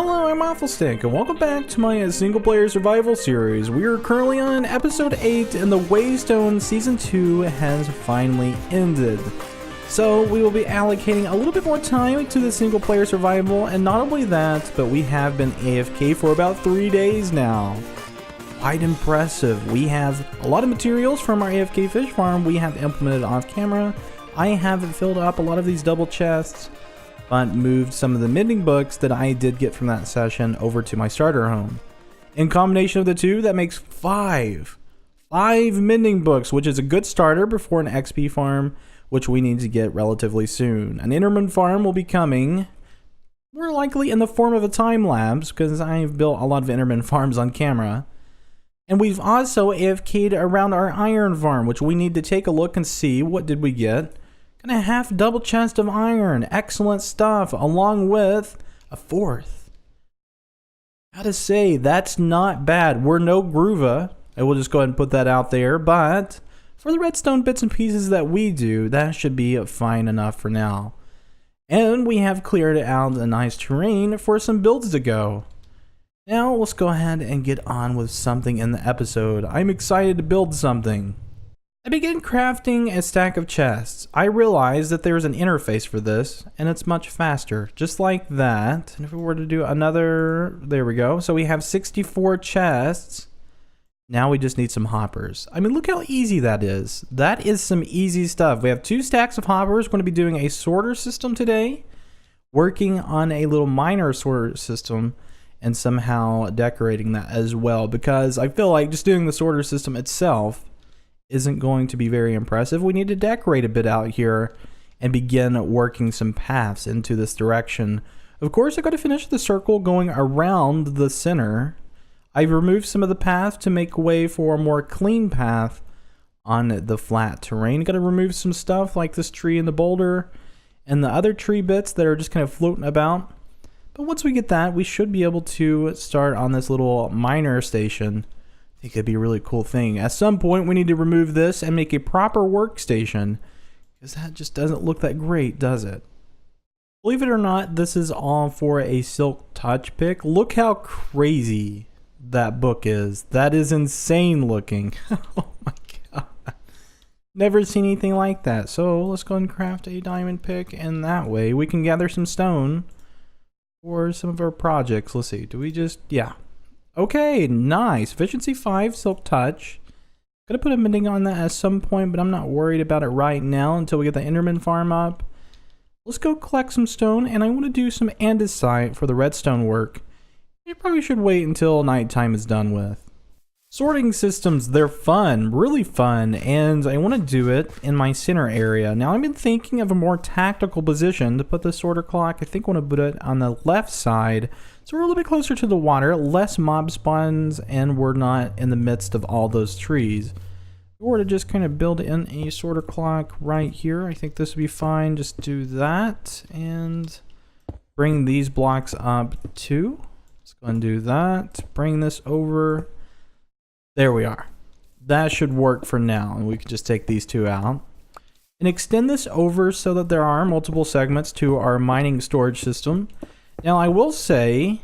Hello, I'm Awfulstick, and welcome back to my single-player survival series. We are currently on episode 8, and the Waystone Season 2 has finally ended. So, we will be allocating a little bit more time to the single-player survival, and not only that, but we have been AFK for about 3 days now. Quite impressive. We have a lot of materials from our AFK fish farm we have implemented off camera. I have filled up a lot of these double chests, but moved some of the mending books that I did get from that session over to my starter home. In combination of the two, that makes 5 mending books, which is a good starter before an XP farm, which we need to get relatively soon. An Enderman farm will be coming, more likely in the form of a time lapse, because I've built a lot of Enderman farms on camera. And we've also AFK'd around our iron farm, which we need to take a look and see what did we get. Got a half double chest of iron, excellent stuff, along with a 4th. Gotta say, that's not bad. We're no Groova, I will just go ahead and put that out there, but for the redstone bits and pieces that we do, that should be fine enough for now. And we have cleared out a nice terrain for some builds to go. Now let's go ahead and get on with something in the episode. I'm excited to build something. I began crafting a stack of chests. I realized that there's an interface for this, and it's much faster, just like that. And if we were to do another, there we go. So we have 64 chests. Now we just need some hoppers. I mean, look how easy that is. That is some easy stuff. We have 2 stacks of hoppers. We're going to be doing a sorter system today, working on a little miner sorter system, and somehow decorating that as well, because I feel like just doing the sorter system itself isn't going to be very impressive. We need to decorate a bit out here and begin working some paths into this direction. Of course, I got to finish the circle going around the center. I've removed some of the path to make way for a more clean path on the flat terrain. Got to remove some stuff like this tree and the boulder and the other tree bits that are just kind of floating about. But once we get that, we should be able to start on this little miner station. I think it'd be a really cool thing. At some point, we need to remove this and make a proper workstation, because that just doesn't look that great, does it? Believe it or not, this is all for a Silk Touch pick. Look how crazy that book is. That is insane looking. Oh my god. Never seen anything like that. So let's go and craft a diamond pick, and that way we can gather some stone for some of our projects. Let's see. Do we just... yeah. Okay, nice. Efficiency 5, Silk Touch. Gonna put a mending on that at some point, but I'm not worried about it right now until we get the Enderman farm up. Let's go collect some stone, and I want to do some andesite for the redstone work. You probably should wait until nighttime is done with. Sorting systems, they're fun, really fun, and I want to do it in my center area. Now, I've been thinking of a more tactical position to put the sorter clock. I think I want to put it on the left side, so we're a little bit closer to the water, less mob spawns, and we're not in the midst of all those trees. If we were to just kind of build in a sorter clock right here, I think this would be fine. Just do that, and bring these blocks up too. Let's go and do that. Bring this over. There we are. That should work for now, and we can just take these 2 out. And extend this over so that there are multiple segments to our mining storage system. Now, I will say,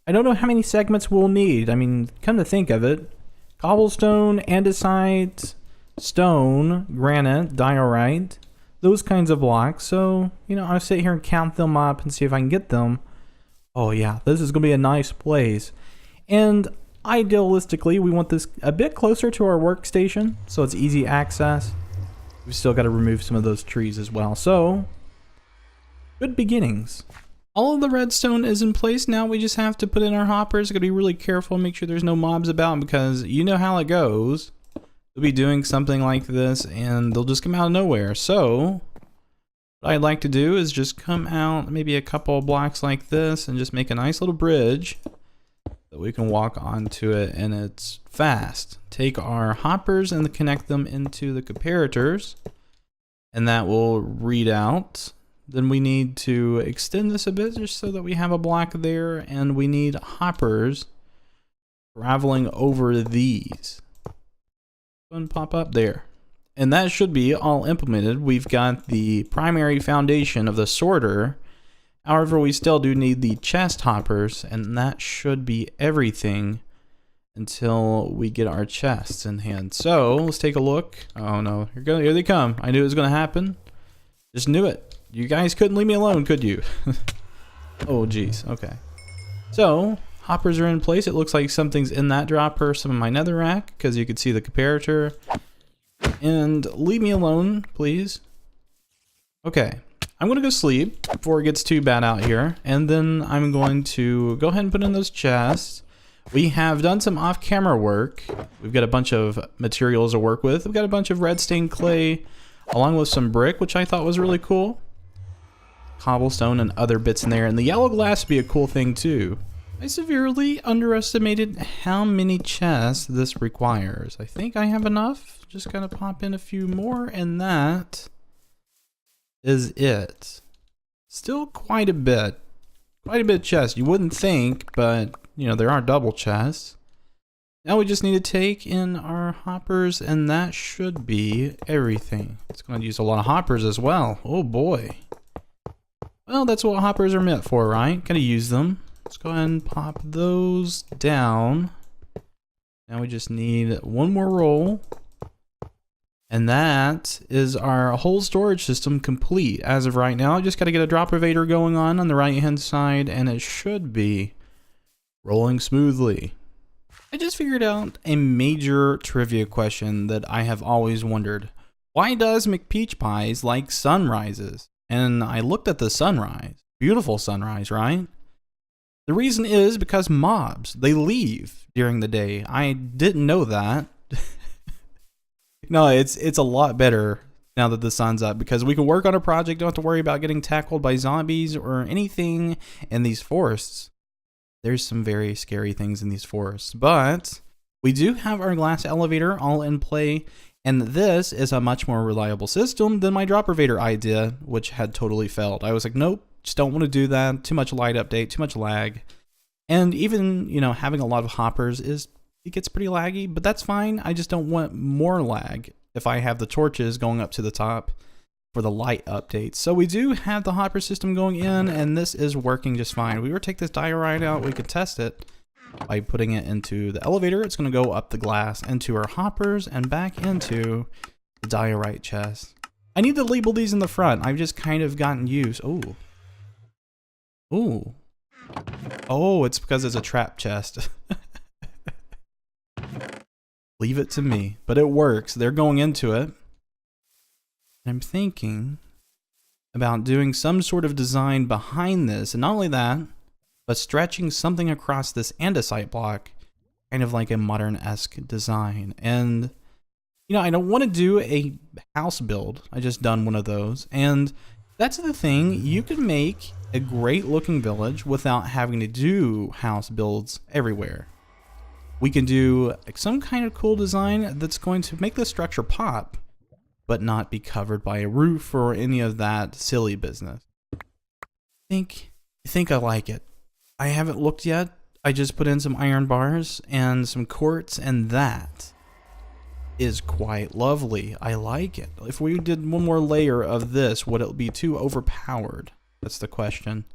I don't know how many segments we'll need. I mean, come to think of it, cobblestone, andesite, stone, granite, diorite, those kinds of blocks. So, you know, I'll sit here and count them up and see if I can get them. Oh yeah, this is going to be a nice place. And idealistically, we want this a bit closer to our workstation, so it's easy access. We've still got to remove some of those trees as well. So, good beginnings. All of the redstone is in place now. We just have to put in our hoppers. Gotta be really careful, make sure there's no mobs about, because you know how it goes. We'll be doing something like this and they'll just come out of nowhere. So what I'd like to do is just come out maybe a couple of blocks like this and just make a nice little bridge that we can walk onto it, and it's fast. Take our hoppers and connect them into the comparators, and that will read out. Then we need to extend this a bit just so that we have a block there, and we need hoppers traveling over these. And pop up there. And that should be all implemented. We've got the primary foundation of the sorter However, we still do need the chest hoppers, and that should be everything until we get our chests in hand. So let's take a look. Oh no, here they come. I knew it was gonna happen. Just knew it. You guys couldn't leave me alone, could you? Oh geez, okay. So hoppers are in place. It looks like something's in that dropper, some of my netherrack, because you could see the comparator. And leave me alone, please. Okay, I'm gonna go sleep before it gets too bad out here, and then I'm going to go ahead and put in those chests. We have done some off-camera work. We've got a bunch of materials to work with. We've got a bunch of red stained clay, along with some brick, which I thought was really cool. Cobblestone and other bits in there, and the yellow glass would be a cool thing too. I severely underestimated how many chests this requires. I think I have enough. Just gotta pop in a few more, and that is it. Still quite a bit. Quite a bit of chests. You wouldn't think, but you know, there are double chests. Now we just need to take in our hoppers, and that should be everything. It's going to use a lot of hoppers as well. Oh boy. Well, that's what hoppers are meant for, right? Gotta use them. Let's go ahead and pop those down. Now we just need one more roll. And that is our whole storage system complete as of right now. I just got to get a drop elevator going on the right hand side, and it should be rolling smoothly. I just figured out a major trivia question that I have always wondered. Why does McPeach Pies like sunrises? And I looked at the sunrise. Beautiful sunrise, right? The reason is because mobs, they leave during the day. I didn't know that. No, it's a lot better now that the sun's up, because we can work on a project, don't have to worry about getting tackled by zombies or anything in these forests. There's some very scary things in these forests, but we do have our glass elevator all in play, and this is a much more reliable system than my drop elevator idea, which had totally failed. I was like, nope, just don't want to do that. Too much light update, too much lag. And even, you know, having a lot of hoppers it gets pretty laggy, but that's fine. I just don't want more lag if I have the torches going up to the top for the light updates. So we do have the hopper system going in, and this is working just fine. We were to take this diorite out, we could test it by putting it into the elevator. It's going to go up the glass into our hoppers and back into the diorite chest. I need to label these in the front. I've just kind of gotten used. Oh. Ooh. Oh, it's because it's a trap chest. Leave it to me, but it works. They're going into it. I'm thinking about doing some sort of design behind this, and not only that, but stretching something across this andesite block, kind of like a modern-esque design. And, you know, I don't want to do a house build. I just done one of those, and that's the thing. You can make a great-looking village without having to do house builds everywhere. We can do some kind of cool design that's going to make the structure pop, but not be covered by a roof or any of that silly business. I think I like it. I haven't looked yet. I just put in some iron bars and some quartz, and that is quite lovely. I like it. If we did one more layer of this, would it be too overpowered? That's the question.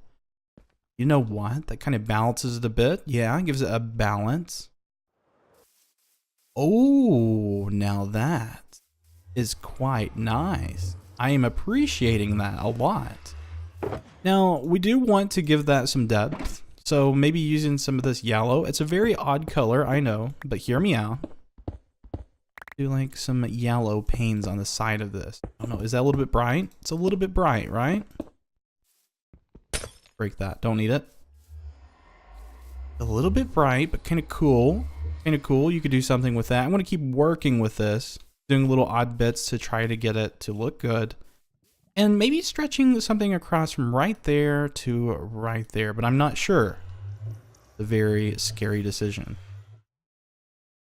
You know what? That kind of balances it a bit. Yeah, gives it a balance. Oh, now that is quite nice. I am appreciating that a lot. Now, we do want to give that some depth, so maybe using some of this yellow. It's a very odd color, I know, but hear me out. Do like some yellow panes on the side of this. I don't know, is that a little bit bright? It's a little bit bright, right? Break that, don't need it. A little bit bright, but kind of cool. Kind of cool. You could do something with that. I'm going to keep working with this, doing little odd bits to try to get it to look good. And maybe stretching something across from right there to right there, but I'm not sure. A very scary decision.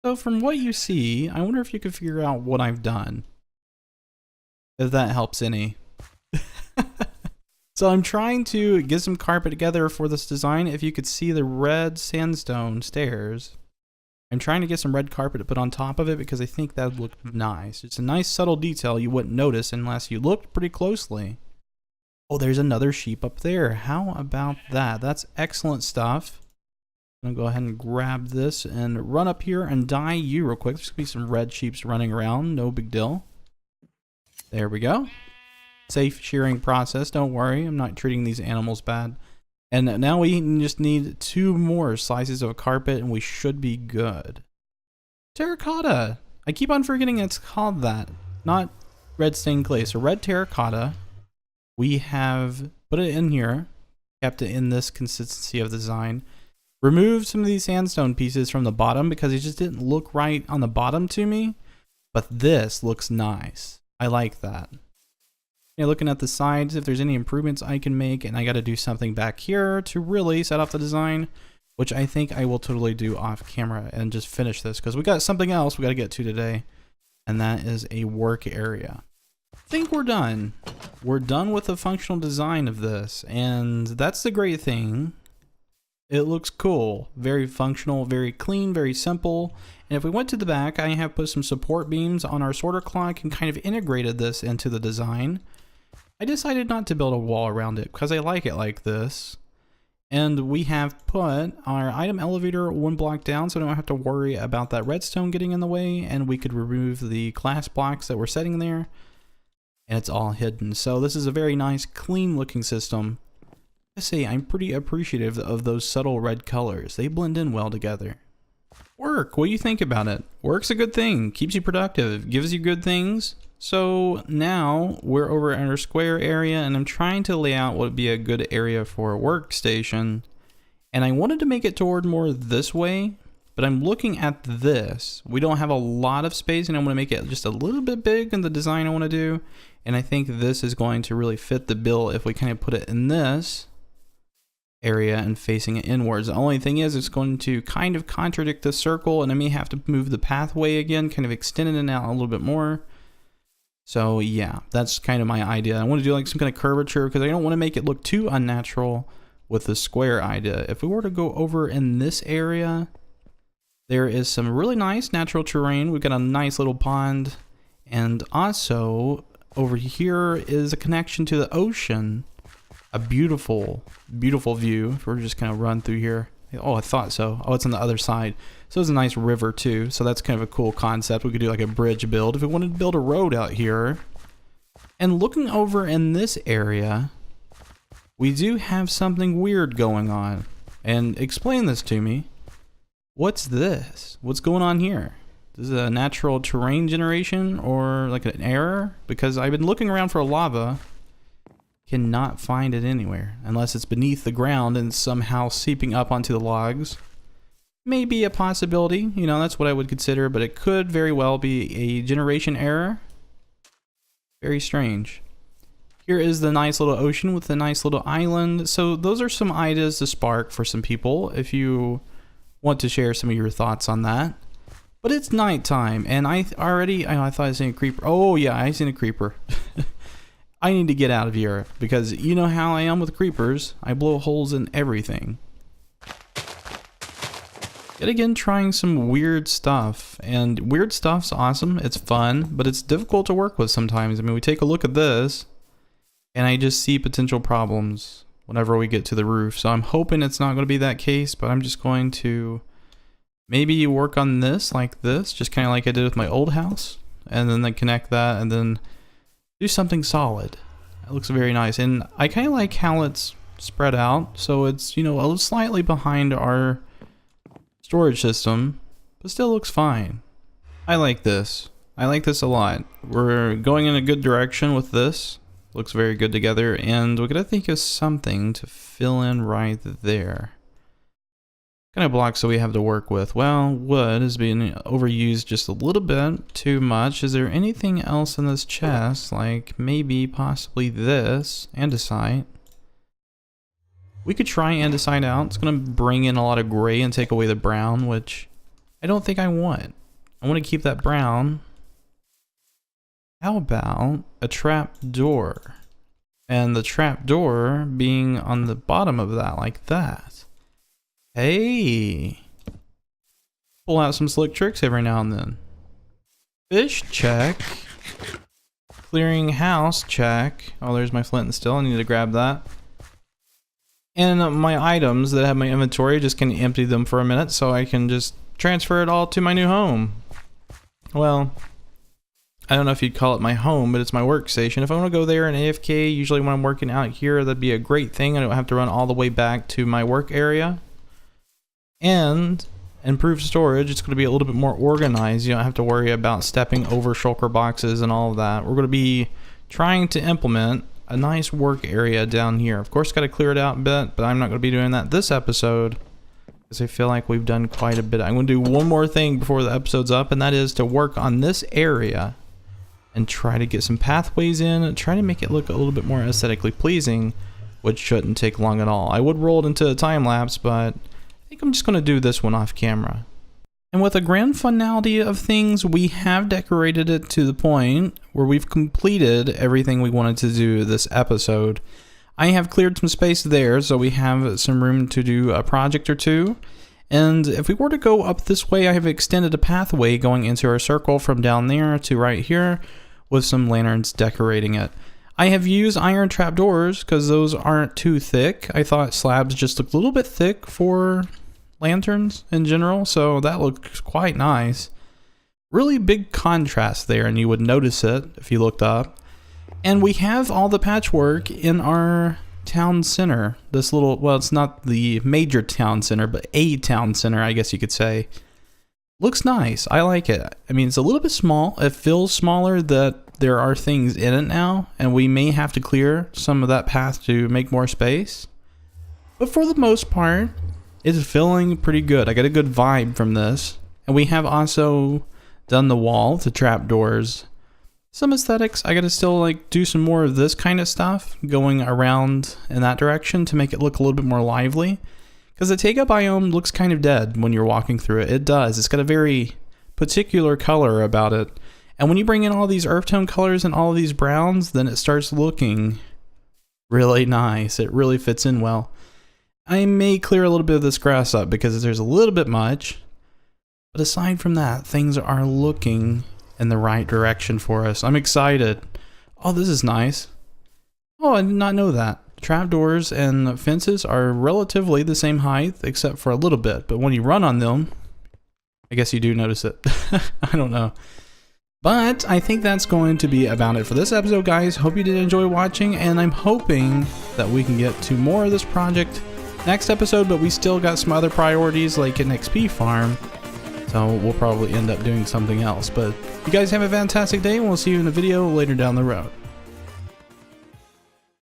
So from what you see, I wonder if you could figure out what I've done. If that helps any. So I'm trying to get some carpet together for this design. If you could see the red sandstone stairs, I'm trying to get some red carpet to put on top of it because I think that would look nice. It's a nice subtle detail you wouldn't notice unless you looked pretty closely. Oh, there's another sheep up there. How about that? That's excellent stuff. I'm gonna go ahead and grab this and run up here and dye you real quick. There's gonna be some red sheeps running around. No big deal. There we go. Safe shearing process. Don't worry. I'm not treating these animals bad. And now we just need 2 more slices of carpet and we should be good. Terracotta. I keep on forgetting it's called that. Not red stained clay. So red terracotta. We have put it in here. Kept it in this consistency of design. Removed some of these sandstone pieces from the bottom because it just didn't look right on the bottom to me. But this looks nice. I like that. Yeah, looking at the sides, if there's any improvements I can make, and I got to do something back here to really set off the design, which I think I will totally do off camera and just finish this because we got something else we got to get to today, and that is a work area. I think we're done. We're done with the functional design of this, and that's the great thing. It looks cool, very functional, very clean, very simple. And if we went to the back, I have put some support beams on our sorter clock and kind of integrated this into the design. I decided not to build a wall around it because I like it like this. And we have put our item elevator 1 block down so I don't have to worry about that redstone getting in the way, and we could remove the glass blocks that we're setting there. And it's all hidden. So this is a very nice, clean looking system. I say I'm pretty appreciative of those subtle red colors. They blend in well together. Work, what do you think about it? Work's a good thing, keeps you productive, gives you good things. So now we're over at our square area and I'm trying to lay out what would be a good area for a workstation. And I wanted to make it toward more this way, but I'm looking at this. We don't have a lot of space and I want to make it just a little bit big in the design I want to do. And I think this is going to really fit the bill if we kind of put it in this area and facing it inwards. The only thing is it's going to kind of contradict the circle and I may have to move the pathway again, kind of extending it out a little bit more. So yeah, that's kind of my idea. I want to do like some kind of curvature because I don't want to make it look too unnatural with the square idea. If we were to go over in this area, there is some really nice natural terrain. We've got a nice little pond, and also over here is a connection to the ocean. A beautiful, beautiful view. If we're just kind of run through here. Oh, I thought so. Oh, it's on the other side. So it's a nice river too. So that's kind of a cool concept. We could do like a bridge build if we wanted to build a road out here. And looking over in this area, we do have something weird going on. And explain this to me. What's this? What's going on here? This is a natural terrain generation or like an error? Because I've been looking around for lava. Cannot find it anywhere unless it's beneath the ground and somehow seeping up onto the logs. Maybe a possibility, you know, that's what I would consider, but it could very well be a generation error. Very strange. Here is the nice little ocean with a nice little island. So those are some ideas to spark for some people if you want to share some of your thoughts on that. But it's nighttime and I thought I seen a creeper. Oh yeah, I seen a creeper. I need to get out of here because you know how I am with creepers. I blow holes in everything. Yet again, trying some weird stuff, and weird stuff's awesome. It's fun, but it's difficult to work with sometimes. I mean, we take a look at this and I just see potential problems whenever we get to the roof. So I'm hoping it's not going to be that case, but I'm just going to maybe work on this like this, just kind of like I did with my old house, and then connect that and then do something solid. It looks very nice, and I kind of like how it's spread out, so it's, you know, a little slightly behind our storage system, but still looks fine. I like this. I like this a lot. We're going in a good direction with this. Looks very good together, and we're gonna think of something to fill in right there. Kind of blocks that we have to work with. Well, wood is being overused just a little bit too much. Is there anything else in this chest? Like maybe possibly this andesite. We could try andesite out. It's going to bring in a lot of gray and take away the brown, which I don't think I want. I want to keep that brown. How about a trap door? And the trap door being on the bottom of that like that. Hey, pull out some slick tricks every now and then. Fish check. Clearing house, check. Oh, there's my flint and steel. I need to grab that. And my items that have my inventory, just can empty them for a minute so I can just transfer it all to my new home. Well, I don't know if you'd call it my home, but it's my workstation. If I want to go there and AFK, usually when I'm working out here, that'd be a great thing. I don't have to run all the way back to my work area. And improved storage, it's going to be a little bit more organized. You don't have to worry about stepping over shulker boxes and all of that. We're going to be trying to implement a nice work area down here. Of course, got to clear it out a bit, but I'm not going to be doing that this episode because I feel like we've done quite a bit. I'm going to do one more thing before the episode's up, and that is to work on this area and try to get some pathways in and try to make it look a little bit more aesthetically pleasing, which shouldn't take long at all. I would roll it into a time lapse, but I think I'm just going to do this one off camera. And with a grand finality of things, we have decorated it to the point where we've completed everything we wanted to do this episode. I have cleared some space there, so we have some room to do a project or two. And if we were to go up this way, I have extended a pathway going into our circle from down there to right here with some lanterns decorating it. I have used iron trapdoors because those aren't too thick. I thought slabs just looked a little bit thick for lanterns in general, so that looks quite nice. Really big contrast there, and you would notice it if you looked up. And we have all the patchwork in our town center. This little, well, it's not the major town center, but a town center, I guess you could say. Looks nice. I like it. I mean, it's a little bit small. It feels smaller that there are things in it now, and we may have to clear some of that path to make more space. But for the most part, it's feeling pretty good. I got a good vibe from this. And we have also done the wall, the trapdoors. Some aesthetics. I gotta still like do some more of this kind of stuff going around in that direction to make it look a little bit more lively. Because the take-up biome looks kind of dead when you're walking through it. It does. It's got a very particular color about it. And when you bring in all these earth tone colors and all of these browns, then it starts looking really nice. It really fits in well. I may clear a little bit of this grass up because there's a little bit much. But aside from that, things are looking in the right direction for us. I'm excited. Oh, this is nice. Oh, I did not know that. Trapdoors and fences are relatively the same height, except for a little bit. But when you run on them, I guess you do notice it. I don't know. But I think that's going to be about it for this episode, guys. Hope you did enjoy watching, and I'm hoping that we can get to more of this project next episode, but we still got some other priorities like an XP farm, so we'll probably end up doing something else. But you guys have a fantastic day, and we'll see you in a video later down the road.